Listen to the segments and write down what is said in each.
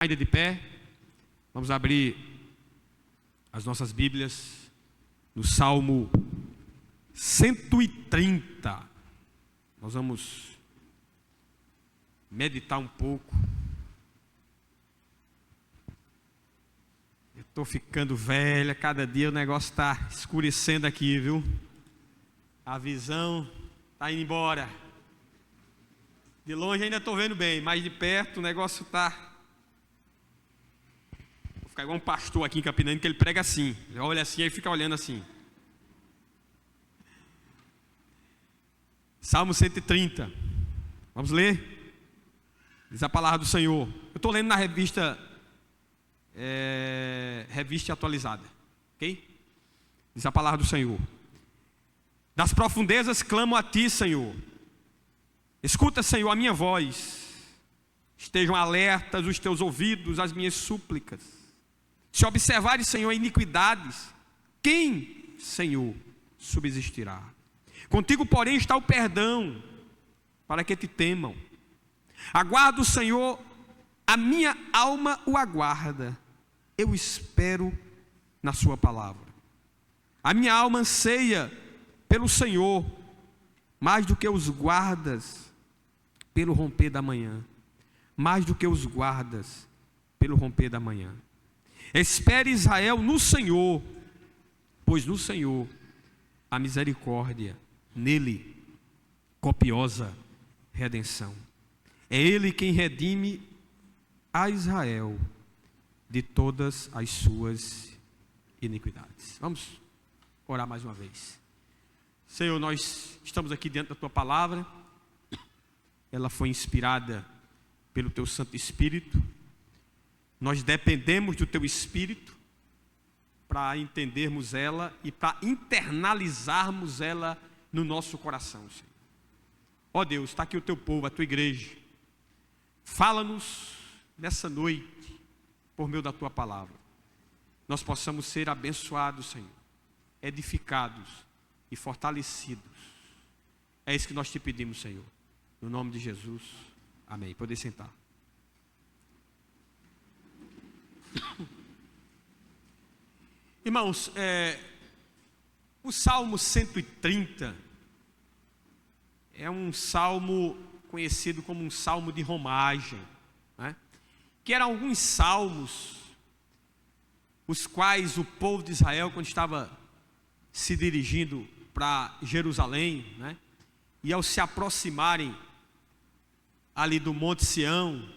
Ainda de pé, vamos abrir as nossas Bíblias no Salmo 130. Nós vamos meditar um pouco. Eu estou ficando velha, cada dia o negócio está escurecendo aqui, viu? A visão está indo embora. De longe ainda estou vendo bem, mas de perto o negócio está... Vou ficar igual um pastor aqui em Campina, que ele prega assim. Ele olha assim e fica olhando assim. Salmo 130. Vamos ler? Diz a palavra do Senhor. Eu estou lendo na revista atualizada. Ok? Diz a palavra do Senhor. Das profundezas clamo a ti, Senhor. Escuta, Senhor, a minha voz. Estejam alertas os teus ouvidos às minhas súplicas. Se observares, Senhor, iniquidades, quem, Senhor, subsistirá? Contigo, porém, está o perdão, para que te temam. Aguardo, Senhor, a minha alma o aguarda. Eu espero na sua palavra. A minha alma anseia pelo Senhor, mais do que os guardas pelo romper da manhã. Mais do que os guardas pelo romper da manhã. Espere Israel no Senhor, pois no Senhor a misericórdia, nele copiosa redenção. É Ele quem redime a Israel de todas as suas iniquidades. Vamos orar mais uma vez. Senhor, nós estamos aqui diante da Tua palavra. Ela foi inspirada pelo Teu Santo Espírito. Nós dependemos do Teu Espírito para entendermos ela e para internalizarmos ela no nosso coração, Senhor. Ó Deus, está aqui o Teu povo, a Tua igreja. Fala-nos nessa noite, por meio da Tua palavra. Nós possamos ser abençoados, Senhor, edificados e fortalecidos. É isso que nós te pedimos, Senhor. No nome de Jesus. Amém. Pode sentar. Irmãos, o Salmo 130 é um salmo conhecido como um salmo de romagem, né? Que eram alguns salmos os quais o povo de Israel, quando estava se dirigindo para Jerusalém, né? E ao se aproximarem ali do Monte Sião,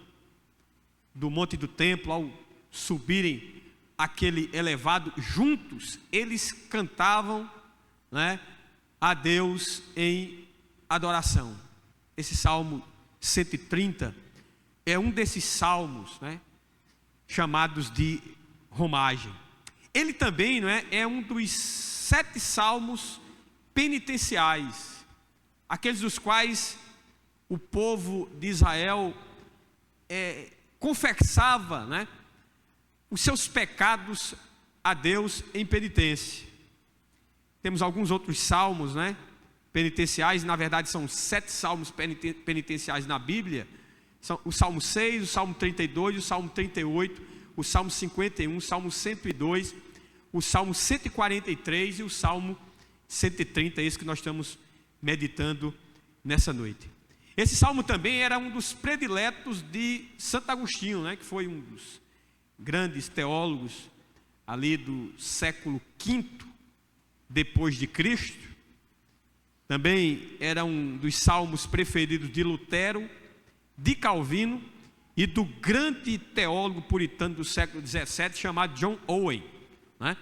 do Monte do Templo, ao subirem aquele elevado, juntos eles cantavam, né, a Deus em adoração. Esse Salmo 130 é um desses salmos, né, chamados de romagem. Ele também, não é um dos 7 salmos penitenciais, aqueles dos quais o povo de Israel confessava, né, os seus pecados a Deus em penitência. Temos alguns outros salmos, né, penitenciais. Na verdade são 7 salmos penitenciais na Bíblia. São o Salmo 6, o Salmo 32, o Salmo 38, o Salmo 51, o Salmo 102, o Salmo 143 e o Salmo 130, esse que nós estamos meditando nessa noite. Esse salmo também era um dos prediletos de Santo Agostinho, né, que foi um dos grandes teólogos ali do século V depois de Cristo. Também era um dos salmos preferidos de Lutero, de Calvino e do grande teólogo puritano do século XVII chamado John Owen, né?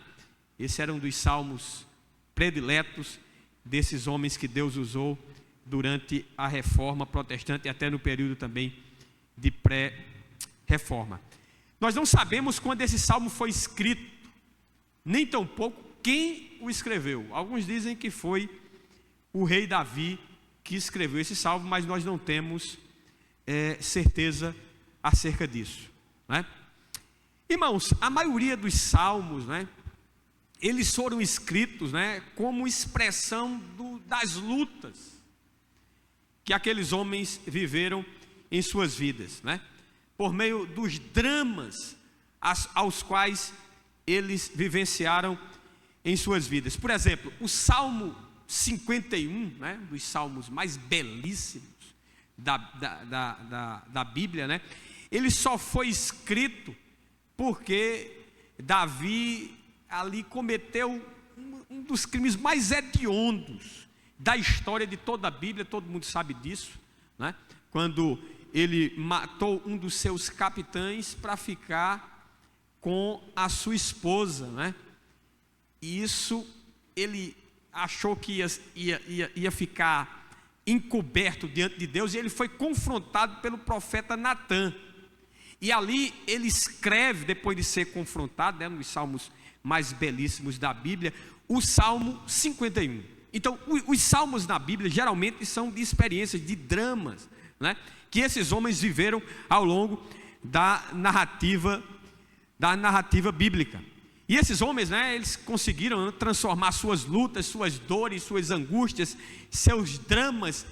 Esse era um dos salmos prediletos desses homens que Deus usou durante a reforma protestante e até no período também de pré-reforma. Nós não sabemos quando esse salmo foi escrito, nem tampouco quem o escreveu. Alguns dizem que foi o rei Davi que escreveu esse salmo, mas nós não temos certeza acerca disso, né? Irmãos, a maioria dos salmos, né, eles foram escritos, né, como expressão das lutas que aqueles homens viveram em suas vidas, né? por meio dos dramas aos quais eles vivenciaram em suas vidas. Por exemplo, o Salmo 51, né, dos salmos mais belíssimos da Bíblia, né, ele só foi escrito porque Davi ali cometeu um dos crimes mais hediondos da história de toda a Bíblia. Todo mundo sabe disso, né? Quando ele matou um dos seus capitães para ficar com a sua esposa, né? E isso ele achou que ia ficar encoberto diante de Deus, e ele foi confrontado pelo profeta Natã. E ali ele escreve, depois de ser confrontado, né, nos salmos mais belíssimos da Bíblia, o Salmo 51. Então, os salmos na Bíblia geralmente são de experiências, de dramas, né, que esses homens viveram ao longo da narrativa bíblica. E esses homens, né, eles conseguiram transformar suas lutas, suas dores, suas angústias, seus dramas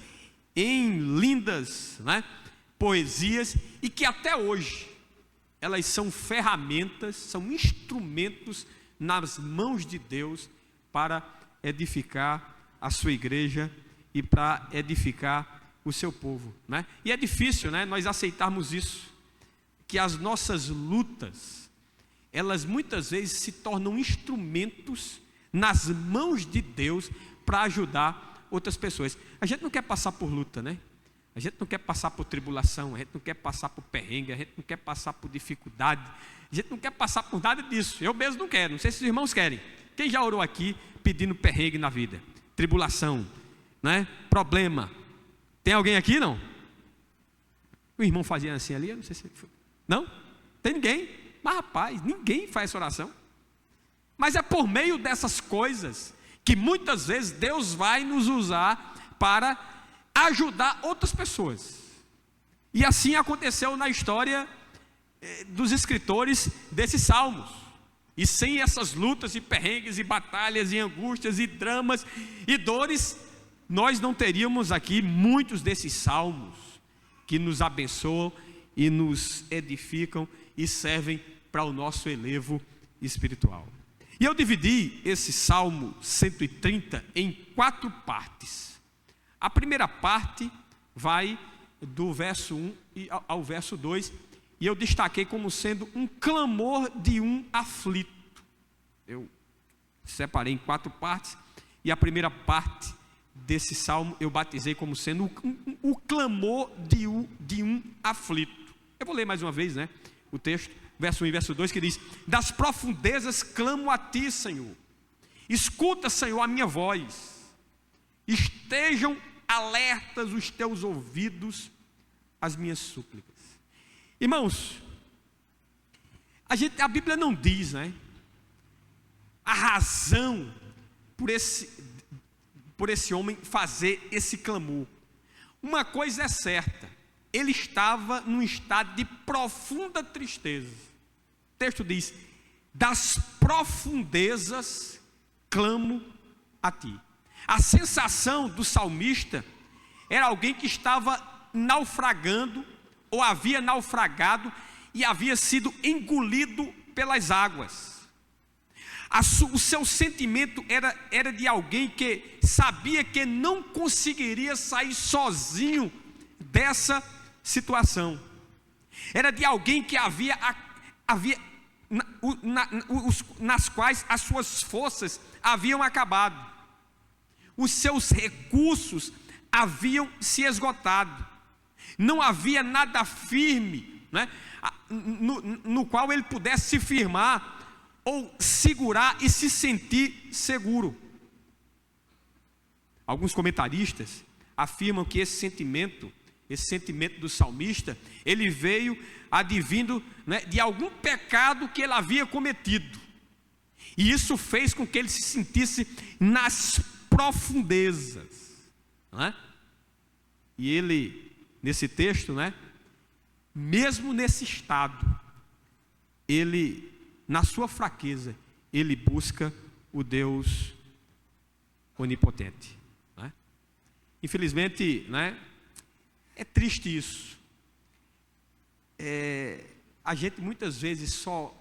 em lindas, né, poesias, e que até hoje elas são ferramentas, são instrumentos nas mãos de Deus para edificar a sua igreja e para edificar o seu povo, né? E é difícil, né, nós aceitarmos isso, que as nossas lutas, elas muitas vezes se tornam instrumentos nas mãos de Deus para ajudar outras pessoas. A gente não quer passar por luta, né? A gente não quer passar por tribulação, a gente não quer passar por perrengue, a gente não quer passar por dificuldade, a gente não quer passar por nada disso. Eu mesmo não quero, não sei se os irmãos querem. Quem já orou aqui pedindo perrengue na vida? Tribulação, né? Problema. Tem alguém aqui, não? O irmão fazia assim ali, eu não sei se foi. Não? Tem ninguém? Mas rapaz, ninguém faz essa oração. Mas é por meio dessas coisas que muitas vezes Deus vai nos usar para ajudar outras pessoas. E assim aconteceu na história dos escritores desses salmos. E sem essas lutas e perrengues e batalhas e angústias e dramas e dores, nós não teríamos aqui muitos desses salmos que nos abençoam e nos edificam e servem para o nosso elevo espiritual. E eu dividi esse Salmo 130 em 4 partes. A primeira parte vai do verso 1 ao verso 2, e eu destaquei como sendo um clamor de um aflito. Eu separei em 4 partes, e a primeira parte desse salmo eu batizei como sendo o clamor de um aflito. Eu vou ler mais uma vez, né, o texto, verso 1 e verso 2, que diz: das profundezas clamo a ti, Senhor. Escuta, Senhor, a minha voz. Estejam alertas os teus ouvidos às minhas súplicas. Irmãos, a Bíblia não diz, né, a razão por esse homem fazer esse clamor. Uma coisa é certa: ele estava num estado de profunda tristeza. O texto diz: das profundezas clamo a ti. A sensação do salmista era alguém que estava naufragando, ou havia naufragado e havia sido engolido pelas águas. O seu sentimento era de alguém que sabia que não conseguiria sair sozinho dessa situação. Era de alguém que nas quais as suas forças haviam acabado. Os seus recursos haviam se esgotado. Não havia nada firme, né, no qual ele pudesse se firmar ou segurar e se sentir seguro. Alguns comentaristas afirmam que esse sentimento do salmista, ele veio advindo, né, de algum pecado que ele havia cometido. E isso fez com que ele se sentisse nas profundezas, né? E ele, nesse texto, né, mesmo nesse estado, ele, na sua fraqueza, ele busca o Deus onipotente, né? Infelizmente, né, é triste isso. a gente muitas vezes só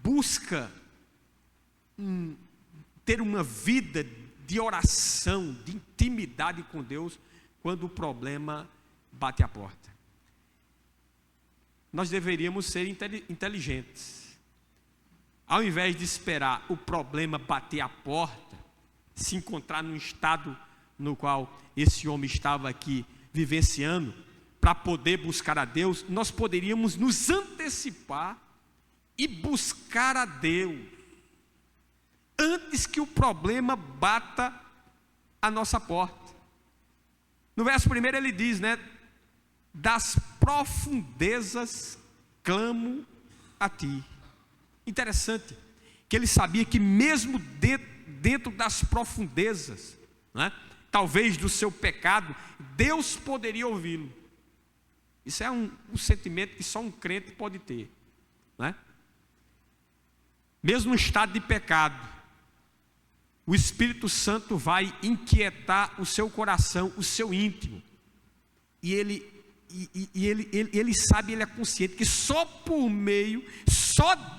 busca ter uma vida de oração, de intimidade com Deus, quando o problema bate a porta. Nós deveríamos ser inteligentes. Ao invés de esperar o problema bater a porta, se encontrar num estado no qual esse homem estava aqui vivenciando, para poder buscar a Deus, nós poderíamos nos antecipar e buscar a Deus antes que o problema bata a nossa porta. No verso 1 ele diz, né? Das profundezas clamo a ti. Interessante, que ele sabia que mesmo dentro das profundezas, né, talvez do seu pecado, Deus poderia ouvi-lo. Isso é um sentimento que só um crente pode ter, né? Mesmo no estado de pecado, o Espírito Santo vai inquietar o seu coração, o seu íntimo, e ele sabe, ele é consciente que só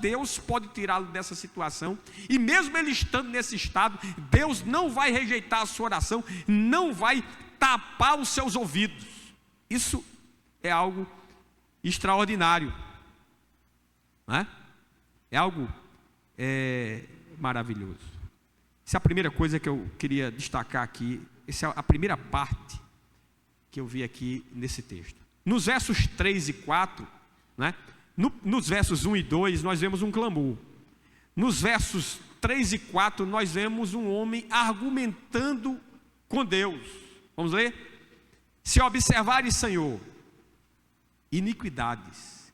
Deus pode tirá-lo dessa situação, e mesmo ele estando nesse estado, Deus não vai rejeitar a sua oração, não vai tapar os seus ouvidos. Isso é algo extraordinário, né? É algo maravilhoso. Essa é a primeira coisa que eu queria destacar aqui. Essa é a primeira parte que eu vi aqui nesse texto. Nos versos 3 e 4, né? Nos versos 1 e 2, nós vemos um clamor. Nos versos 3 e 4, nós vemos um homem argumentando com Deus. Vamos ler? Se observares, Senhor, iniquidades,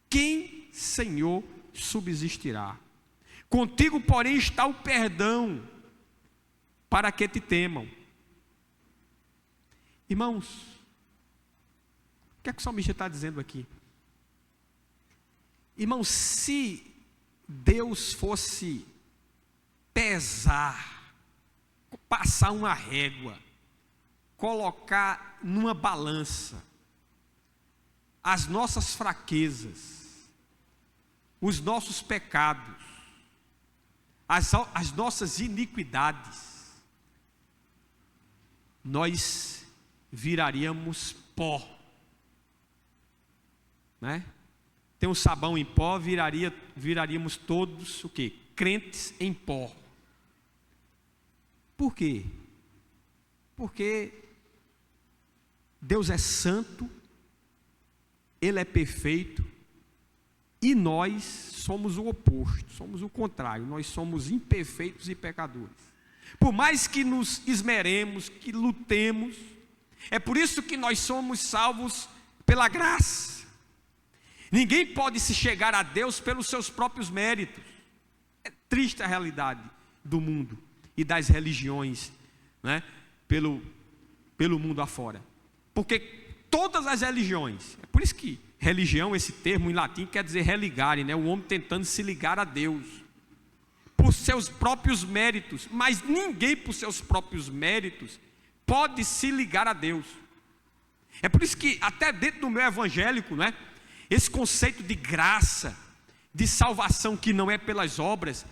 quem, Senhor, subsistirá? Contigo, porém, está o perdão, para que te temam. Irmãos, o que é que o salmista está dizendo aqui? Irmãos, se Deus fosse pesar, passar uma régua, colocar numa balança as nossas fraquezas, os nossos pecados, as nossas iniquidades, nós viraríamos pó, né? Tem um sabão em pó, viraríamos todos o quê? Crentes em pó. Por quê? Porque Deus é santo, Ele é perfeito, e nós somos o oposto, somos o contrário, nós somos imperfeitos e pecadores. Por mais que nos esmeremos, que lutemos, é por isso que nós somos salvos pela graça. Ninguém pode se chegar a Deus pelos seus próprios méritos. É triste a realidade do mundo e das religiões, né? Pelo mundo afora. Porque todas as religiões, é por isso que religião, esse termo em latim quer dizer religare, né? O homem tentando se ligar a Deus por seus próprios méritos, mas ninguém por seus próprios méritos pode se ligar a Deus. É por isso que até dentro do meio evangélico, né, esse conceito de graça, de salvação que não é pelas obras,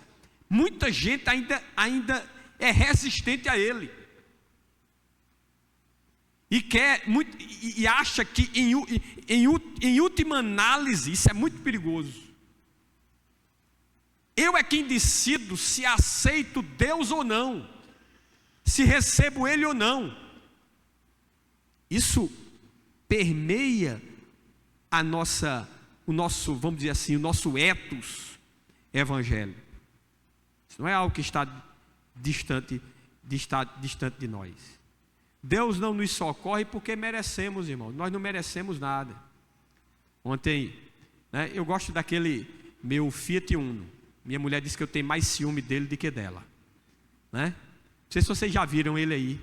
muita gente ainda é resistente a ele. E acha que em última análise, isso é muito perigoso. Eu é quem decido se aceito Deus ou não, se recebo Ele ou não. Isso permeia o nosso, vamos dizer assim, o nosso ethos evangélico. Isso não é algo que está distante de nós. Deus não nos socorre porque merecemos, irmão. Nós não merecemos nada. Ontem, né, eu gosto daquele meu Fiat Uno. Minha mulher disse que eu tenho mais ciúme dele do que dela, né? Não sei se vocês já viram ele aí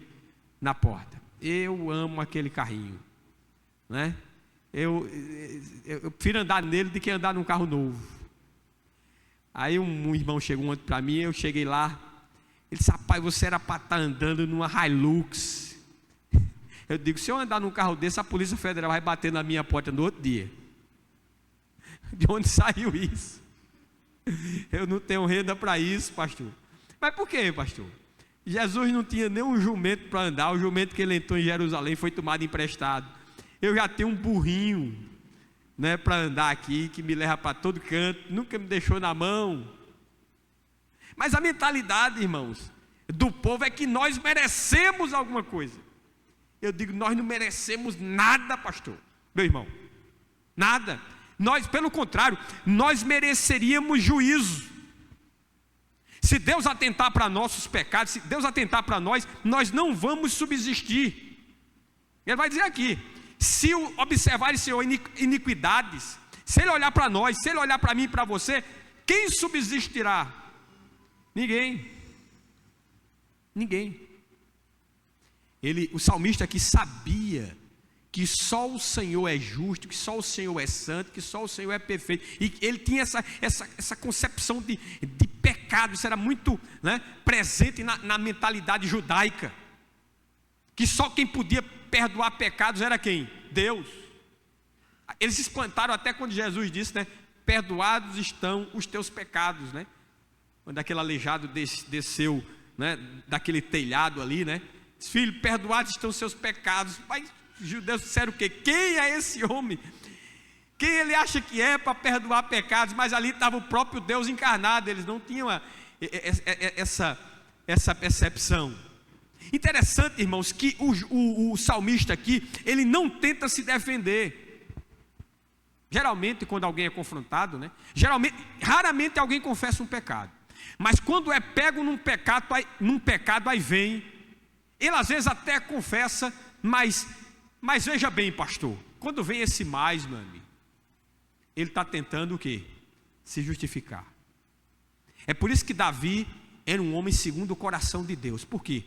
na porta. Eu amo aquele carrinho, né? Eu prefiro andar nele do que andar num carro novo. Aí um irmão chegou ontem para mim, eu cheguei lá, ele disse: rapaz, você era para estar andando numa Hilux. Eu digo, se eu andar num carro desse, a Polícia Federal vai bater na minha porta no outro dia. De onde saiu isso? Eu não tenho renda para isso, pastor. Mas por quê, pastor? Jesus não tinha nem um jumento para andar. O jumento que ele entrou em Jerusalém foi tomado emprestado. Eu já tenho um burrinho, né, para andar aqui, que me leva para todo canto, nunca me deixou na mão. Mas a mentalidade, irmãos, do povo é que nós merecemos alguma coisa. Eu digo, nós não merecemos nada, pastor, meu irmão, nada. Nós, pelo contrário, nós mereceríamos juízo. Se Deus atentar para nossos pecados, se Deus atentar para nós, nós não vamos subsistir. Ele vai dizer aqui, se observar o Senhor iniquidades, se Ele olhar para nós, se Ele olhar para mim e para você, quem subsistirá? Ninguém. Ninguém. O salmista aqui sabia que só o Senhor é justo, que só o Senhor é santo, que só o Senhor é perfeito. E ele tinha essa concepção de pecado. Isso era muito, né, presente na mentalidade judaica. Que só quem podia perdoar pecados era quem? Deus. Eles se espantaram até quando Jesus disse, né, perdoados estão os teus pecados, né? Quando aquele aleijado desceu, né, daquele telhado ali, né? Filho, perdoados estão os seus pecados. Mas os judeus disseram o quê? Quem é esse homem? Quem ele acha que é para perdoar pecados? Mas ali estava o próprio Deus encarnado. Eles não tinham essa percepção. Interessante, irmãos, que o salmista aqui, ele não tenta se defender. Geralmente, quando alguém é confrontado, né? Raramente alguém confessa um pecado. Mas quando é pego num pecado, aí vem. Ele às vezes até confessa, mas veja bem, pastor, quando vem esse mais, meu amigo, ele está tentando o quê? Se justificar. É por isso que Davi era um homem segundo o coração de Deus. Por quê?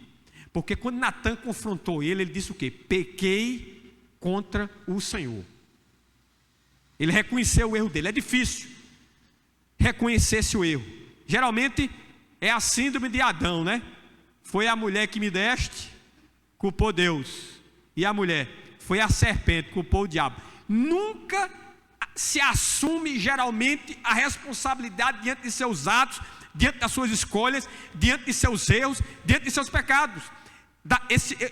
Porque quando Natan confrontou ele disse o quê? Pequei contra o Senhor. Ele reconheceu o erro dele. É difícil reconhecer esse erro. Geralmente é a síndrome de Adão, né? Foi a mulher que me deste, culpou Deus. E a mulher, foi a serpente, culpou o diabo. Nunca se assume geralmente a responsabilidade diante de seus atos, diante das suas escolhas, diante de seus erros, diante de seus pecados.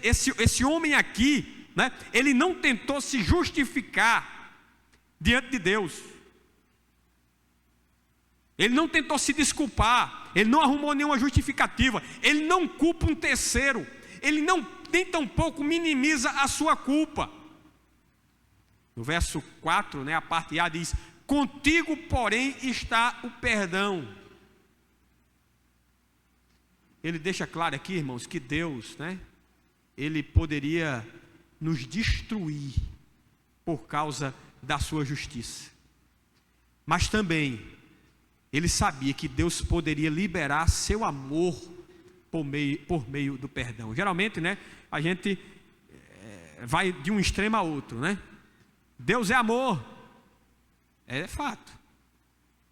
Esse homem aqui, né, ele não tentou se justificar diante de Deus. Ele não tentou se desculpar, ele não arrumou nenhuma justificativa, ele não culpa um terceiro, ele nem tampouco minimiza a sua culpa. No verso 4, né, a parte A diz, contigo porém está o perdão. Ele deixa claro aqui, irmãos, que Deus, né, ele poderia nos destruir por causa da sua justiça. Mas também ele sabia que Deus poderia liberar seu amor por meio do perdão. Geralmente, né, a gente vai de um extremo a outro, né? Deus é amor, é fato.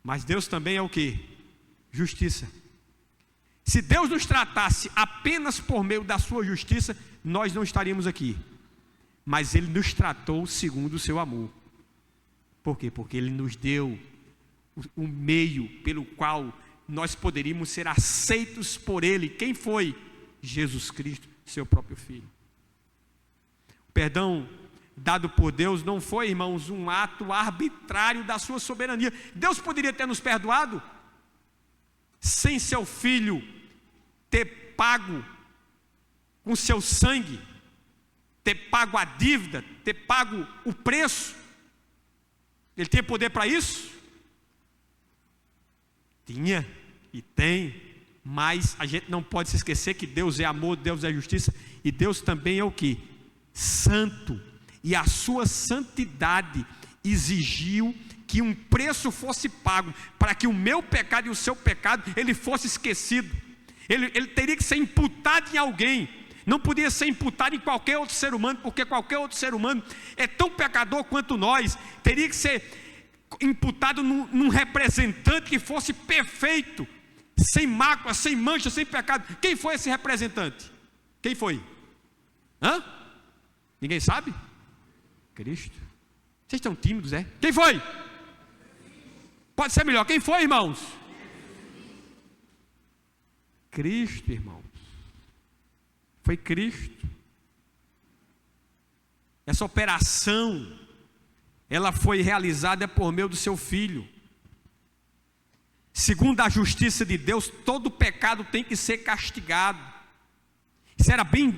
Mas Deus também é o quê? Justiça. Se Deus nos tratasse apenas por meio da sua justiça, nós não estaríamos aqui. Mas Ele nos tratou segundo o seu amor. Por quê? Porque Ele nos deu o meio pelo qual nós poderíamos ser aceitos por Ele. Quem foi? Jesus Cristo, seu próprio Filho. O perdão dado por Deus não foi, irmãos, um ato arbitrário da sua soberania. Deus poderia ter nos perdoado sem seu Filho ter pago com seu sangue, ter pago a dívida, ter pago o preço. Ele tem poder para isso? Tinha e tem, mas a gente não pode se esquecer que Deus é amor, Deus é justiça, e Deus também é o que? Santo. E a sua santidade exigiu que um preço fosse pago, para que o meu pecado e o seu pecado, ele fosse esquecido. Ele teria que ser imputado em alguém, não podia ser imputado em qualquer outro ser humano, porque qualquer outro ser humano é tão pecador quanto nós. Teria que ser imputado num representante que fosse perfeito, sem mácula, sem mancha, sem pecado. Quem foi esse representante? Quem foi? Ninguém sabe? Cristo. Vocês estão tímidos, é? Quem foi? Pode ser melhor. Quem foi, irmãos? Cristo, irmãos. Foi Cristo. Essa operação, ela foi realizada por meio do seu Filho. Segundo a justiça de Deus, todo pecado tem que ser castigado. Isso era bem,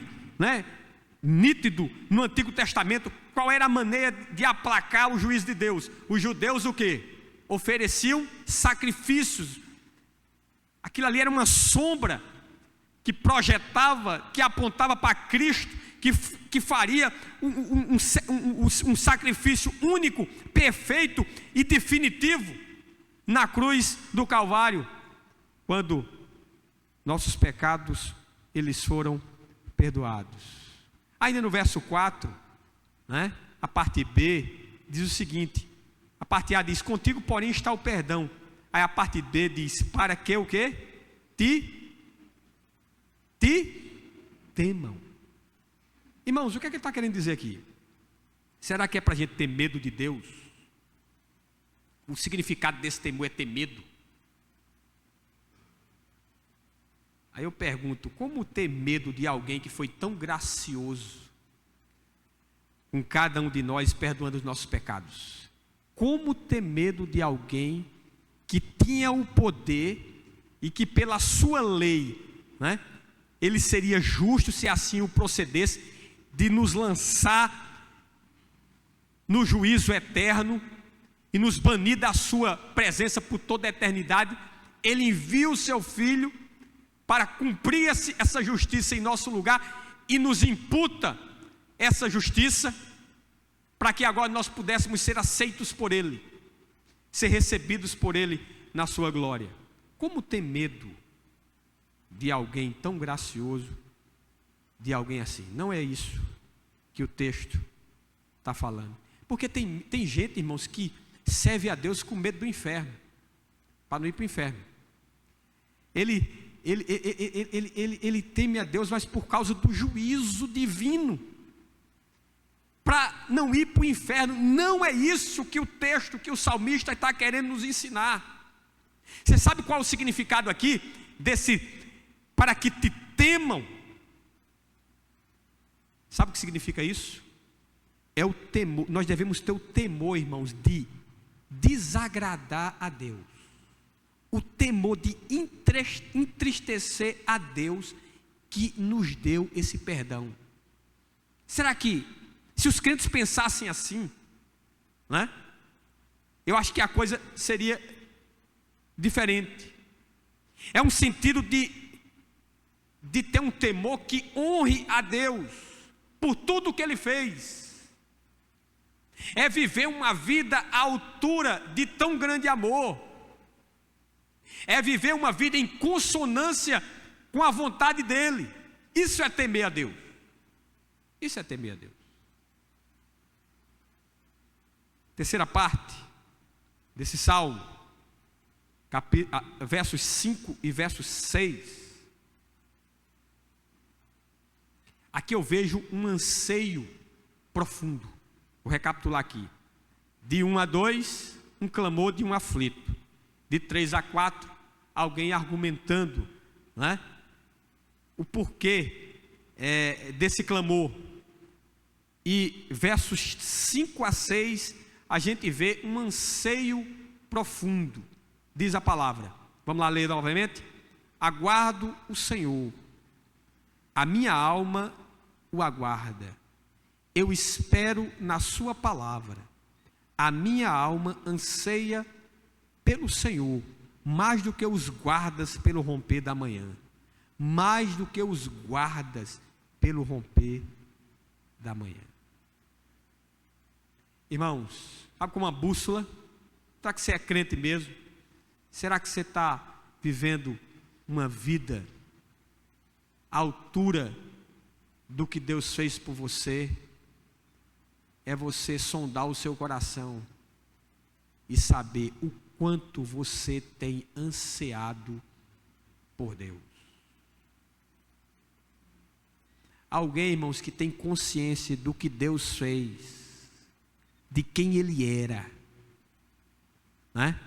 nítido no Antigo Testamento. Qual era a maneira de aplacar o juízo de Deus? Os judeus o quê? Ofereciam sacrifícios. Aquilo ali era uma sombra que projetava, que apontava para Cristo, que faria um sacrifício único, perfeito e definitivo na cruz do Calvário, quando nossos pecados eles foram perdoados. Ainda no verso 4, a parte B diz o seguinte: a parte A diz: contigo porém está o perdão. Aí a parte B diz: para que o quê? Te temam. Irmãos, o que é que ele está querendo dizer aqui? Será que é para a gente ter medo de Deus? O significado desse temor é ter medo? Aí eu pergunto: como ter medo de alguém que foi tão gracioso com cada um de nós, perdoando os nossos pecados? Como ter medo de alguém que tinha o poder e que pela sua lei, ele seria justo se assim o procedesse, de nos lançar no juízo eterno e nos banir da sua presença por toda a eternidade? Ele envia o seu Filho para cumprir essa justiça em nosso lugar e nos imputa essa justiça, para que agora nós pudéssemos ser aceitos por Ele, ser recebidos por Ele na sua glória. Como ter medo de alguém tão gracioso, de alguém assim? Não é isso que o texto está falando. Porque tem gente, irmãos, que serve a Deus com medo do inferno, para não ir para o inferno. Ele teme a Deus, mas por causa do juízo divino, para não ir para o inferno. Não é isso que o texto, que o salmista está querendo nos ensinar. Você sabe qual é o significado aqui desse para que te temam? Sabe o que significa isso? É o temor. Nós devemos ter o temor, irmãos, de desagradar a Deus, o temor de entristecer a Deus que nos deu esse perdão. Será que, se os crentes pensassem assim, eu acho que a coisa seria diferente. É um sentido de ter um temor que honre a Deus por tudo que Ele fez. É viver uma vida à altura de tão grande amor. É viver uma vida em consonância com a vontade dEle. Isso é temer a Deus. Isso é temer a Deus. Terceira parte desse salmo, versos 5 e versos 6. Aqui eu vejo um anseio profundo. Vou recapitular aqui. De 1 a 2, um clamor de um aflito. De 3 a 4, alguém argumentando, o porquê desse clamor. E versos 5 a 6, a gente vê um anseio profundo. Diz a palavra. Vamos lá ler novamente? Aguardo o Senhor, a minha alma o aguarda. Eu espero na sua palavra. A minha alma anseia pelo Senhor, mais do que os guardas pelo romper da manhã. Mais do que os guardas pelo romper da manhã. Irmãos, sabe, como uma bússola? Será que você é crente mesmo? Será que você está vivendo uma vida à altura do que Deus fez por você? É você sondar o seu coração e saber o quanto você tem ansiado por Deus. Alguém, irmãos, que tem consciência do que Deus fez, de quem Ele era, né?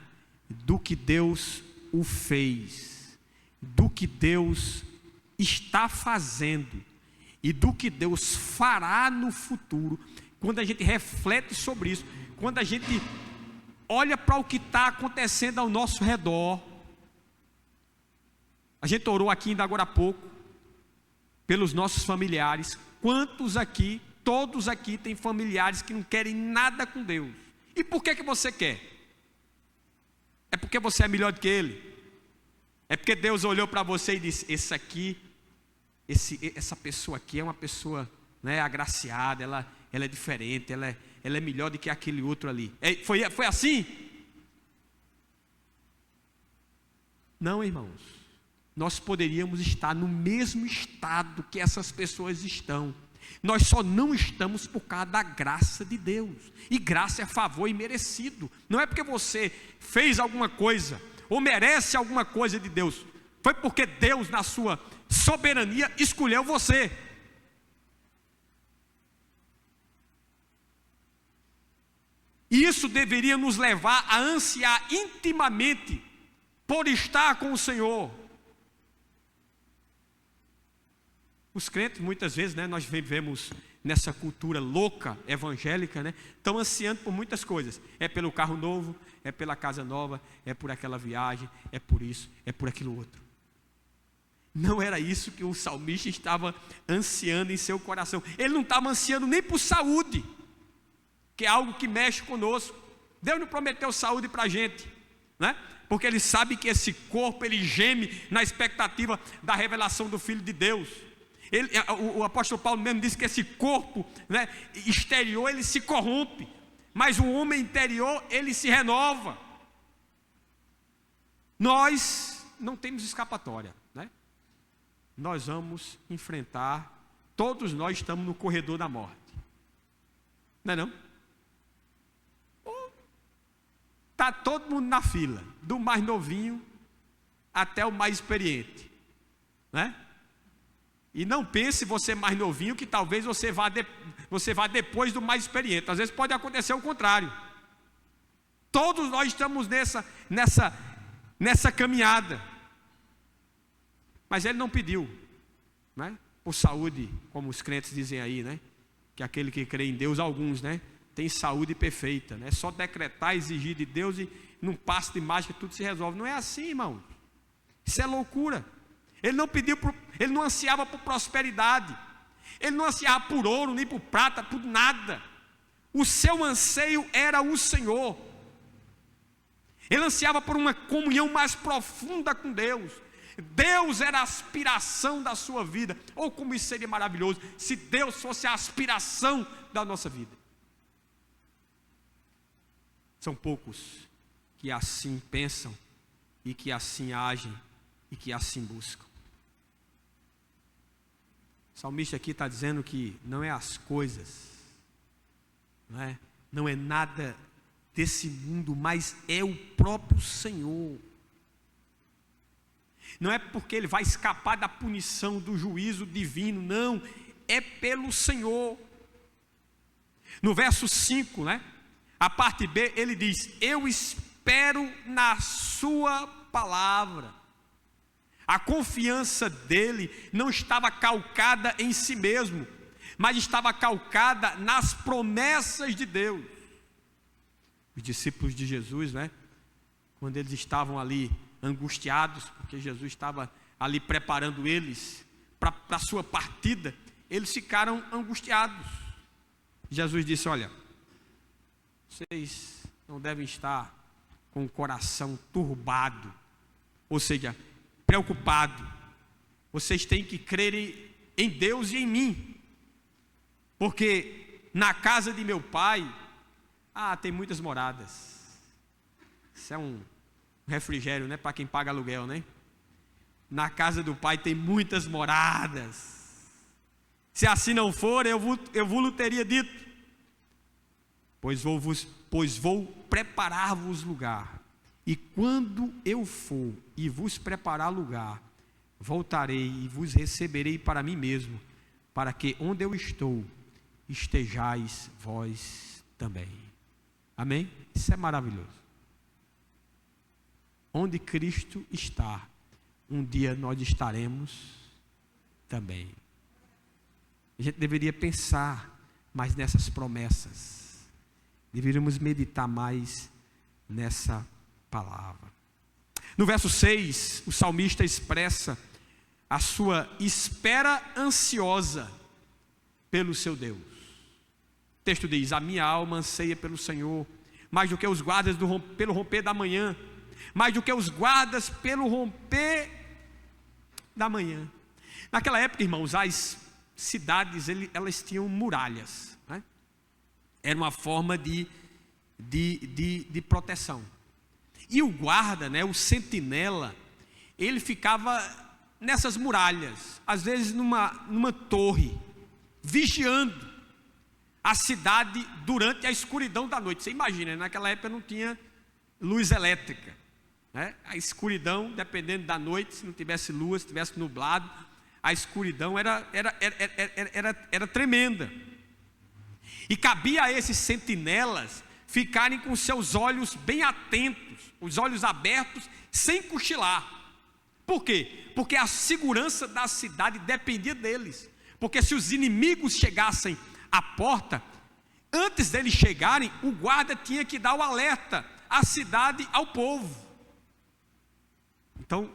Do que Deus o fez, do que Deus está fazendo e do que Deus fará no futuro. Quando a gente reflete sobre isso, quando a gente olha para o que está acontecendo ao nosso redor. A gente orou aqui ainda agora há pouco pelos nossos familiares. Quantos aqui, todos aqui têm familiares que não querem nada com Deus? E por que você quer? É porque você é melhor do que ele? É porque Deus olhou para você e disse: essa pessoa aqui é uma pessoa, né, agraciada, ela é diferente, ela é melhor do que aquele outro ali. Foi assim? Não, irmãos. Nós poderíamos estar no mesmo estado que essas pessoas estão. Nós só não estamos por causa da graça de Deus. E graça é favor imerecido. Não é porque você fez alguma coisa ou merece alguma coisa de Deus. Foi porque Deus, na sua soberania, escolheu você. E isso deveria nos levar a ansiar intimamente por estar com o Senhor. Os crentes, muitas vezes, né, nós vivemos nessa cultura louca, evangélica, né, estão ansiando por muitas coisas. É pelo carro novo, é pela casa nova, é por aquela viagem, é por isso, é por aquilo outro. Não era isso que o salmista estava ansiando em seu coração. Ele não estava ansiando nem por saúde, que é algo que mexe conosco. Deus não prometeu saúde para a gente, né? Porque Ele sabe que esse corpo, ele geme na expectativa da revelação do Filho de Deus. O apóstolo Paulo mesmo disse que esse corpo, né, exterior, ele se corrompe, mas o homem interior, ele se renova. Nós não temos escapatória, né? Nós vamos enfrentar, todos nós estamos no corredor da morte, não é não? Está todo mundo na fila, do mais novinho até o mais experiente, né? E não pense você mais novinho que talvez você vá depois do mais experiente. Às vezes pode acontecer o contrário. Todos nós estamos nessa caminhada. Mas Ele não pediu, né, por saúde, como os crentes dizem aí, né? Que aquele que crê em Deus, alguns, né, tem saúde perfeita, né? Só decretar, exigir de Deus e num passo de mágica tudo se resolve. Não é assim, irmão. Isso é loucura. Ele não pediu, ele não ansiava por prosperidade, ele não ansiava por ouro, nem por prata, por nada. O seu anseio era o Senhor. Ele ansiava por uma comunhão mais profunda com Deus. Deus era a aspiração da sua vida. Ou como isso seria maravilhoso, se Deus fosse a aspiração da nossa vida. São poucos que assim pensam, e que assim agem, e que assim buscam. O salmista aqui está dizendo que não é as coisas, não é nada desse mundo, mas é o próprio Senhor. Não é porque ele vai escapar da punição, do juízo divino, não, é pelo Senhor. No verso 5, a parte B, ele diz: eu espero na sua palavra. A confiança dele não estava calcada em si mesmo, mas estava calcada nas promessas de Deus. Os discípulos de Jesus, quando eles estavam ali angustiados, porque Jesus estava ali preparando eles para a sua partida, eles ficaram angustiados. Jesus disse: olha, vocês não devem estar com o coração turbado, ou seja, preocupado. Vocês têm que crer em Deus e em mim, porque na casa de meu pai tem muitas moradas. Isso é um refrigério, para quem paga aluguel, Na casa do pai tem muitas moradas. Se assim não for, eu vos teria dito, pois vou preparar-vos lugar. E quando eu for e vos preparar lugar, voltarei e vos receberei para mim mesmo, para que onde eu estou, estejais vós também. Amém? Isso é maravilhoso. Onde Cristo está, um dia nós estaremos também. A gente deveria pensar mais nessas promessas. Deveríamos meditar mais nessa palavra. No verso 6, o salmista expressa a sua espera ansiosa pelo seu Deus. O texto diz: a minha alma anseia pelo Senhor, mais do que os guardas pelo romper da manhã, mais do que os guardas pelo romper da manhã. Naquela época, irmãos, as cidades, elas tinham muralhas, né? Era uma forma de proteção. E o guarda, né, o sentinela, ele ficava nessas muralhas, às vezes numa torre, vigiando a cidade durante a escuridão da noite. Você imagina, naquela época não tinha luz elétrica, né? A escuridão, dependendo da noite, se não tivesse lua, se tivesse nublado, a escuridão era tremenda. E cabia a esses sentinelas ficarem com seus olhos bem atentos, os olhos abertos, sem cochilar. Por quê? Porque a segurança da cidade dependia deles. Porque se os inimigos chegassem à porta, antes deles chegarem, o guarda tinha que dar o alerta à cidade, ao povo. Então,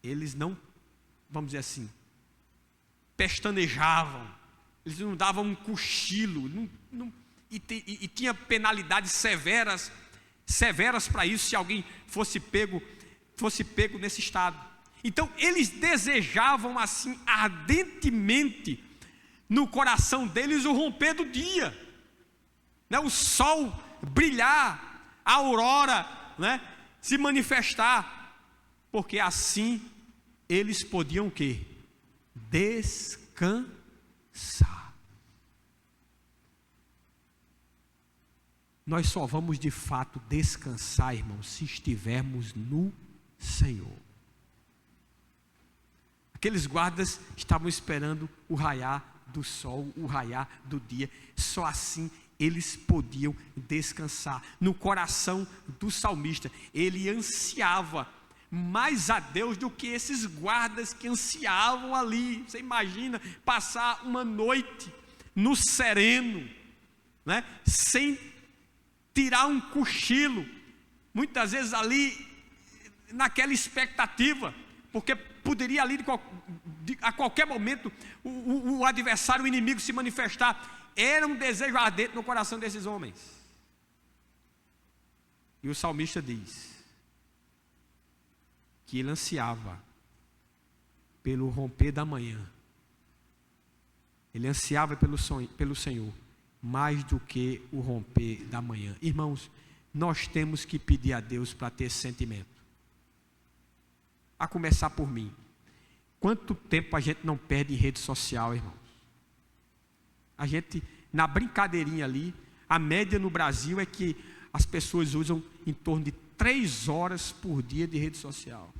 eles não, vamos dizer assim, pestanejavam, eles não davam um cochilo, e tinha penalidades severas para isso, se alguém fosse pego nesse estado. Então eles desejavam assim ardentemente no coração deles o romper do dia, né? O sol brilhar, a aurora, né, se manifestar, porque assim eles podiam o quê? Descansar. Nós só vamos de fato descansar, irmãos, se estivermos no Senhor. Aqueles guardas estavam esperando o raiar do sol, o raiar do dia. Só assim eles podiam descansar. No coração do salmista, ele ansiava mais a Deus do que esses guardas que ansiavam ali. Você imagina passar uma noite no sereno, né, sem tirar um cochilo, muitas vezes ali naquela expectativa, porque poderia ali a qualquer momento o adversário, o inimigo se manifestar. Era um desejo ardente no coração desses homens. E o salmista diz que ele ansiava pelo romper da manhã. Ele ansiava pelo Senhor mais do que o romper da manhã. Irmãos, nós temos que pedir a Deus para ter esse sentimento. A começar por mim. Quanto tempo a gente não perde em rede social, irmãos? A gente, na brincadeirinha ali, a média no Brasil é que as pessoas usam em torno de 3 horas por dia de rede social.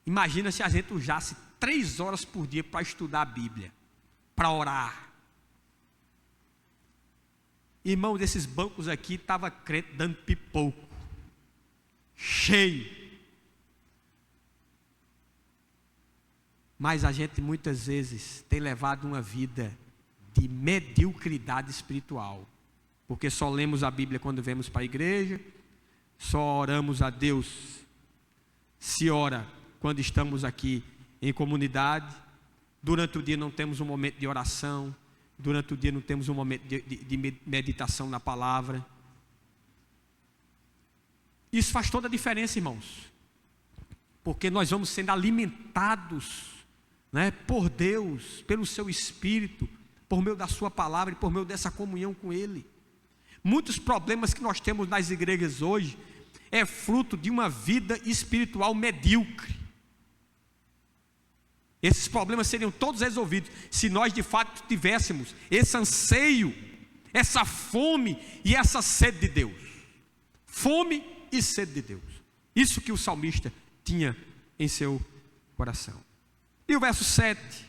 Imagina se a gente usasse 3 horas por dia para estudar a Bíblia, para orar. Irmão, desses bancos aqui estava crente dando pipoco, cheio. Mas a gente muitas vezes tem levado uma vida de mediocridade espiritual, porque só lemos a Bíblia quando vemos para a igreja, só oramos a Deus, se ora quando estamos aqui em comunidade. Durante o dia não temos um momento de oração, durante o dia não temos um momento de meditação na palavra. Isso faz toda a diferença, irmãos, porque nós vamos sendo alimentados, né, por Deus, pelo seu Espírito, por meio da sua palavra e por meio dessa comunhão com Ele. Muitos problemas que nós temos nas igrejas hoje é fruto de uma vida espiritual medíocre. Esses problemas seriam todos resolvidos se nós de fato tivéssemos esse anseio, essa fome e essa sede de Deus. Fome e sede de Deus. Isso que o salmista tinha em seu coração. E o verso 7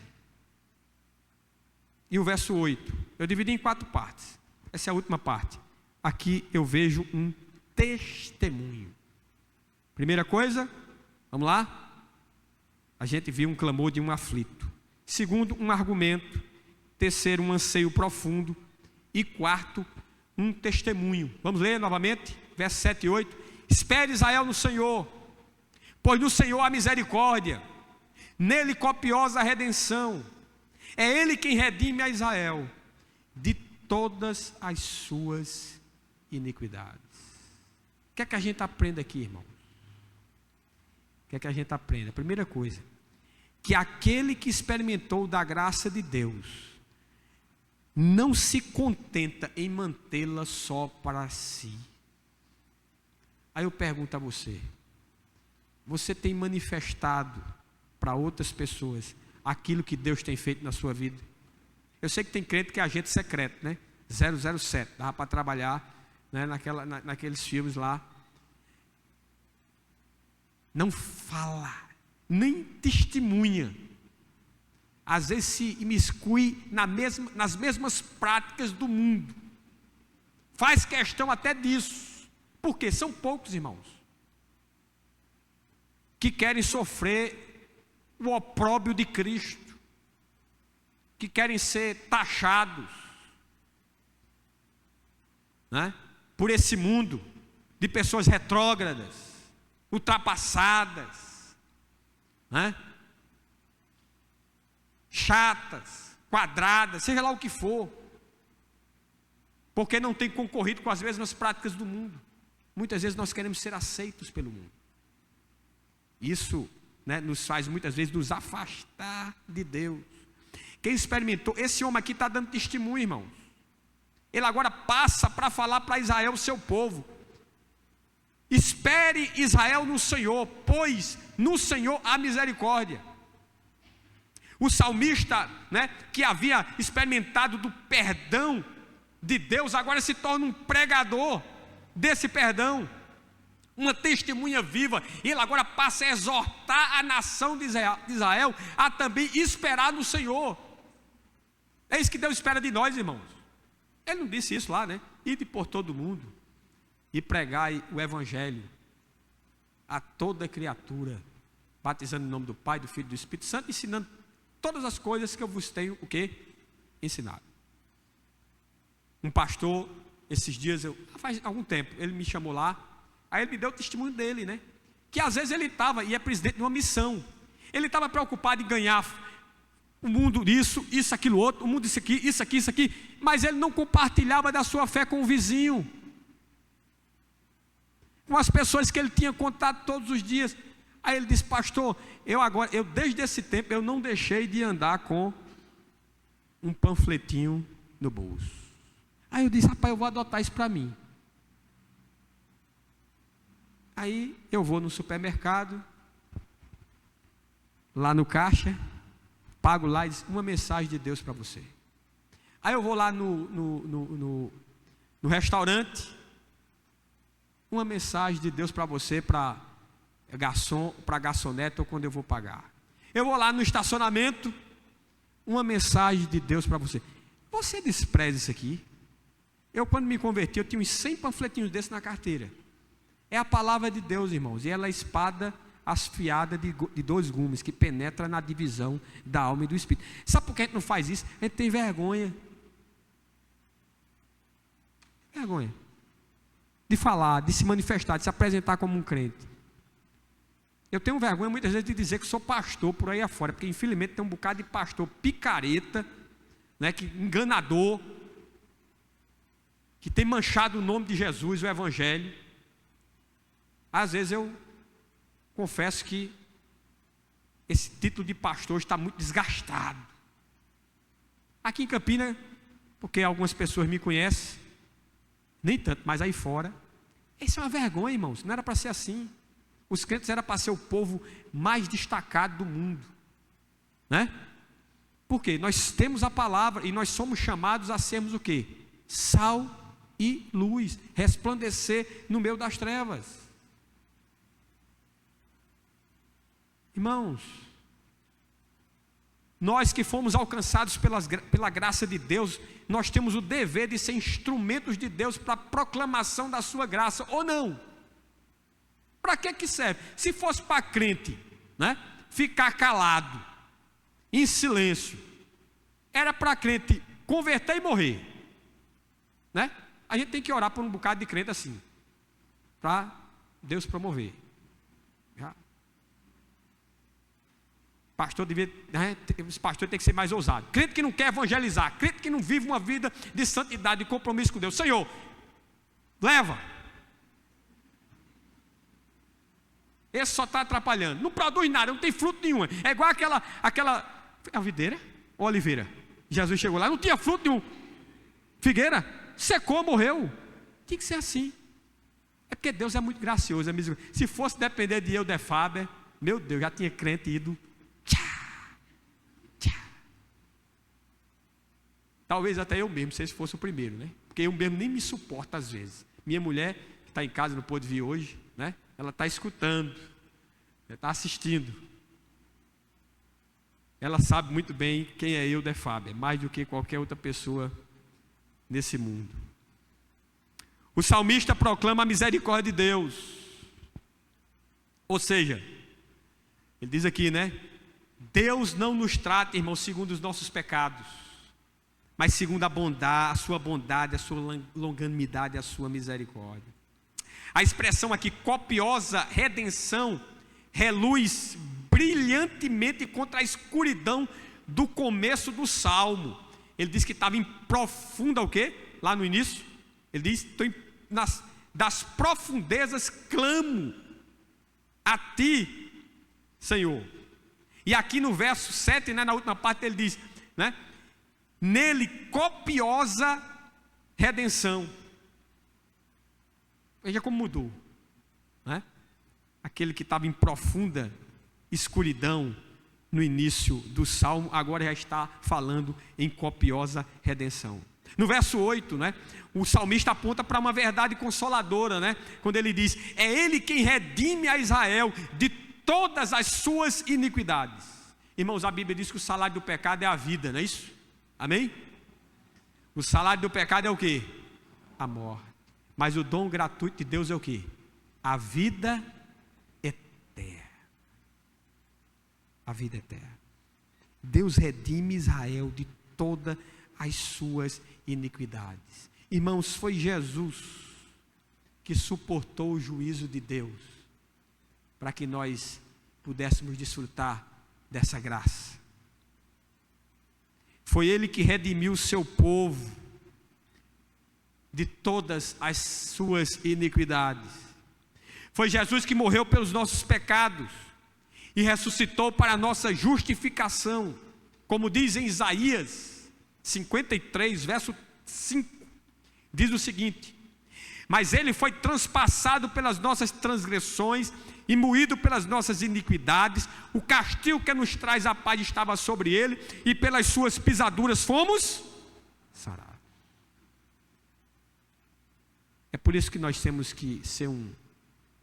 e o verso 8, eu dividi em 4 partes. Essa é a última parte. Aqui eu vejo um testemunho. Primeira coisa, vamos lá? A gente viu um clamor de um aflito. Segundo, um argumento. Terceiro, um anseio profundo. E quarto, um testemunho. Vamos ler novamente, versos 7 e 8. Espere Israel no Senhor, pois no Senhor há misericórdia, nele copiosa redenção. É Ele quem redime a Israel de todas as suas iniquidades. O que é que a gente aprende aqui, irmão? O que é que a gente aprende? A primeira coisa, que aquele que experimentou da graça de Deus não se contenta em mantê-la só para si. Aí eu pergunto a você, você tem manifestado para outras pessoas aquilo que Deus tem feito na sua vida? Eu sei que tem crente que é agente secreto, né? 007, dava para trabalhar, né, naqueles filmes lá. Não fala, nem testemunha. Às vezes se imiscui nas mesmas práticas do mundo. Faz questão até disso. Porque são poucos, irmãos, que querem sofrer o opróbrio de Cristo, que querem ser taxados, né, por esse mundo de pessoas retrógradas, ultrapassadas, né, chatas, quadradas, seja lá o que for, porque não tem concorrido com as mesmas práticas do mundo. Muitas vezes nós queremos ser aceitos pelo mundo. Isso, né, nos faz muitas vezes nos afastar de Deus. Quem experimentou, esse homem aqui está dando testemunho, irmãos. Ele agora passa para falar para Israel, seu povo. Espere Israel no Senhor, pois no Senhor há misericórdia. O salmista, né, que havia experimentado do perdão de Deus, agora se torna um pregador desse perdão, uma testemunha viva. Ele agora passa a exortar a nação de Israel a também esperar no Senhor. É isso que Deus espera de nós, irmãos. Ele não disse isso lá, né? Ide por todo mundo e pregai o evangelho a toda criatura, batizando em nome do Pai, do Filho e do Espírito Santo, ensinando todas as coisas que eu vos tenho o quê? Ensinado. Um pastor, esses dias, faz algum tempo, ele me chamou lá, aí ele me deu o testemunho dele, né? Que às vezes ele estava, e é presidente de uma missão, ele estava preocupado em ganhar o mundo isso, aquilo outro, o mundo isso aqui, mas ele não compartilhava da sua fé com o vizinho, com as pessoas que ele tinha contato todos os dias. Aí ele disse: pastor, eu desde esse tempo, eu não deixei de andar com um panfletinho no bolso. Aí eu disse: rapaz, eu vou adotar isso para mim. Aí eu vou no supermercado, lá no caixa, pago lá e diz: uma mensagem de Deus para você. Aí eu vou lá no restaurante, uma mensagem de Deus para você, para garçom, para garçonete, ou quando eu vou pagar. Eu vou lá no estacionamento, uma mensagem de Deus para você. Você despreza isso aqui? Eu, quando me converti, eu tinha uns 100 panfletinhos desses na carteira. É a palavra de Deus, irmãos, e ela é a espada afiada de 2 gumes, que penetra na divisão da alma e do espírito. Sabe por que a gente não faz isso? A gente tem vergonha. Vergonha de falar, de se manifestar, de se apresentar como um crente. Eu tenho vergonha muitas vezes de dizer que sou pastor por aí afora, porque infelizmente tem um bocado de pastor picareta, né, que enganador, que tem manchado o nome de Jesus, o evangelho. Às vezes eu confesso que esse título de pastor está muito desgastado. Aqui em Campinas, porque algumas pessoas me conhecem, nem tanto, mas aí fora, isso é uma vergonha, irmãos. Não era para ser assim. Os crentes eram para ser o povo mais destacado do mundo, né? Porque nós temos a palavra e nós somos chamados a sermos o quê? Sal e luz, resplandecer no meio das trevas. Irmãos, nós que fomos alcançados pela graça de Deus, nós temos o dever de ser instrumentos de Deus para a proclamação da sua graça, ou não? Para que serve? Se fosse para crente, né, ficar calado, em silêncio, era para crente converter e morrer, né? A gente tem que orar por um bocado de crente assim, para Deus promover. Pastor devia, né, os pastores têm que ser mais ousados. Crente que não quer evangelizar, crente que não vive uma vida de santidade, de compromisso com Deus. Senhor, leva. Esse só está atrapalhando, não produz nada, não tem fruto nenhum. É igual aquela a videira ou oliveira. Jesus chegou lá, não tinha fruto nenhum. Figueira, secou, morreu. Tinha que ser assim. É porque Deus é muito gracioso. Se fosse depender de eu, de Faber, meu Deus, já tinha crente ido. Talvez até eu mesmo, se esse fosse o primeiro, né? Porque eu mesmo nem me suporto às vezes. Minha mulher, que está em casa, não pôde vir hoje, né? Ela está escutando, ela está assistindo. Ela sabe muito bem quem é eu, de Fábio, mais do que qualquer outra pessoa nesse mundo. O salmista proclama a misericórdia de Deus. Ou seja, ele diz aqui, né? Deus não nos trata, irmãos, segundo os nossos pecados, mas segundo a bondade, a sua bondade, a sua longanimidade, a sua misericórdia. A expressão aqui, copiosa redenção, reluz brilhantemente contra a escuridão do começo do Salmo. Ele diz que estava em profunda, o quê? Lá no início, ele diz, das profundezas clamo a ti, Senhor. E aqui no verso 7, né, na última parte, ele diz, né? Nele copiosa redenção. Veja como mudou, né? Aquele que estava em profunda escuridão no início do Salmo, agora já está falando em copiosa redenção. No verso 8, né, o salmista aponta para uma verdade consoladora, né, quando ele diz, é Ele quem redime a Israel de todas as suas iniquidades. Irmãos, a Bíblia diz que o salário do pecado é a vida, não é isso? Amém? O salário do pecado é o quê? A morte. Mas o dom gratuito de Deus é o quê? A vida eterna. A vida eterna. Deus redime Israel de todas as suas iniquidades. Irmãos, foi Jesus que suportou o juízo de Deus para que nós pudéssemos desfrutar dessa graça. Foi Ele que redimiu o seu povo de todas as suas iniquidades. Foi Jesus que morreu pelos nossos pecados e ressuscitou para a nossa justificação, como diz em Isaías 53, verso 5, diz o seguinte, mas Ele foi transpassado pelas nossas transgressões e moído pelas nossas iniquidades, o castigo que nos traz a paz estava sobre Ele, e pelas suas pisaduras fomos sarados. É por isso que nós temos que ser um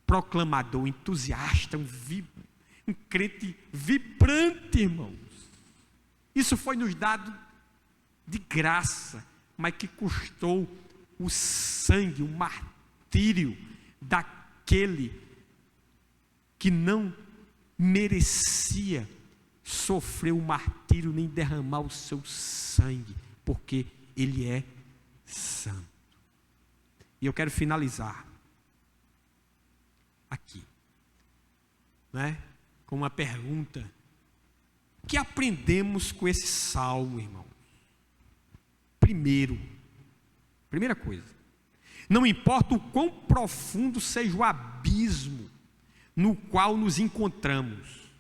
proclamador, entusiasta, um crente vibrante, irmãos. Isso foi nos dado de graça, mas que custou o sangue, o martírio daquele que não merecia sofrer o martírio nem derramar o seu sangue, porque Ele é santo. E eu quero finalizar aqui, né, com uma pergunta. O que aprendemos com esse salmo, irmão? Primeira coisa, não importa o quão profundo seja o abismo no qual nos encontramos,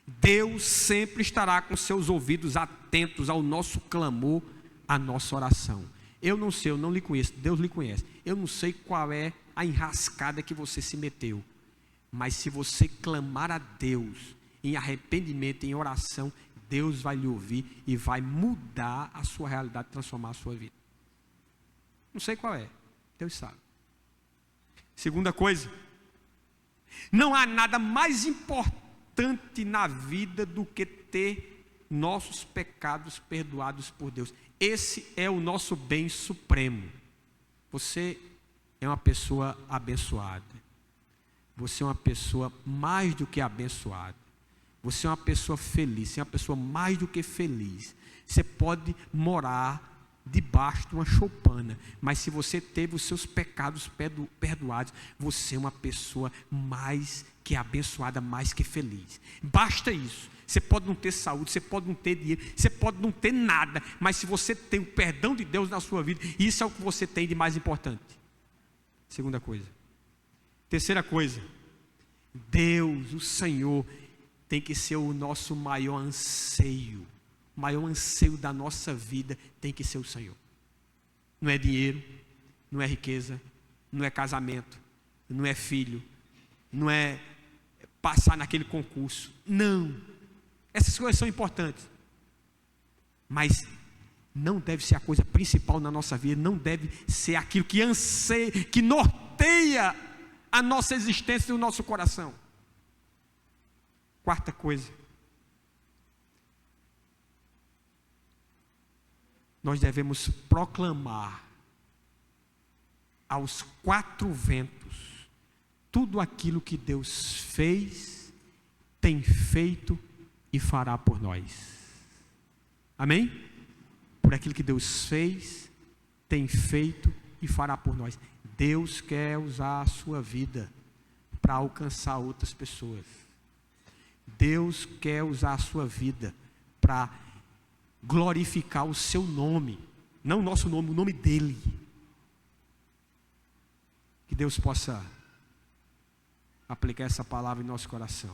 Deus sempre estará com seus ouvidos atentos ao nosso clamor, à nossa oração. Eu não sei, eu não lhe conheço, Deus lhe conhece. Eu não sei qual é a enrascada que você se meteu, mas se você clamar a Deus em arrependimento, em oração, Deus vai lhe ouvir e vai mudar a sua realidade, transformar a sua vida. Não sei qual é, Deus sabe. Segunda coisa, não há nada mais importante na vida do que ter nossos pecados perdoados por Deus. Esse é o nosso bem supremo. Você é uma pessoa abençoada. Você é uma pessoa mais do que abençoada. Você é uma pessoa feliz. Você é uma pessoa mais do que feliz. Você pode morar debaixo de uma choupana, mas se você teve os seus pecados perdoados, você é uma pessoa mais que abençoada, mais que feliz. Basta isso. Você pode não ter saúde, você pode não ter dinheiro, você pode não ter nada, mas se você tem o perdão de Deus na sua vida, isso é o que você tem de mais importante. Segunda coisa. Terceira coisa, Deus, o Senhor, tem que ser o nosso maior anseio. O maior anseio da nossa vida tem que ser o Senhor. Não é dinheiro, não é riqueza, não é casamento, não é filho, não é passar naquele concurso. Não. Essas coisas são importantes. Mas não deve ser a coisa principal na nossa vida, não deve ser aquilo que anseia, que norteia a nossa existência e o nosso coração. Quarta coisa. Nós devemos proclamar aos quatro ventos tudo aquilo que Deus fez, tem feito e fará por nós. Amém? Por aquilo que Deus fez, tem feito e fará por nós. Deus quer usar a sua vida para alcançar outras pessoas. Deus quer usar a sua vida para glorificar o seu nome, não o nosso nome, o nome dele. Que Deus possa aplicar essa palavra em nosso coração.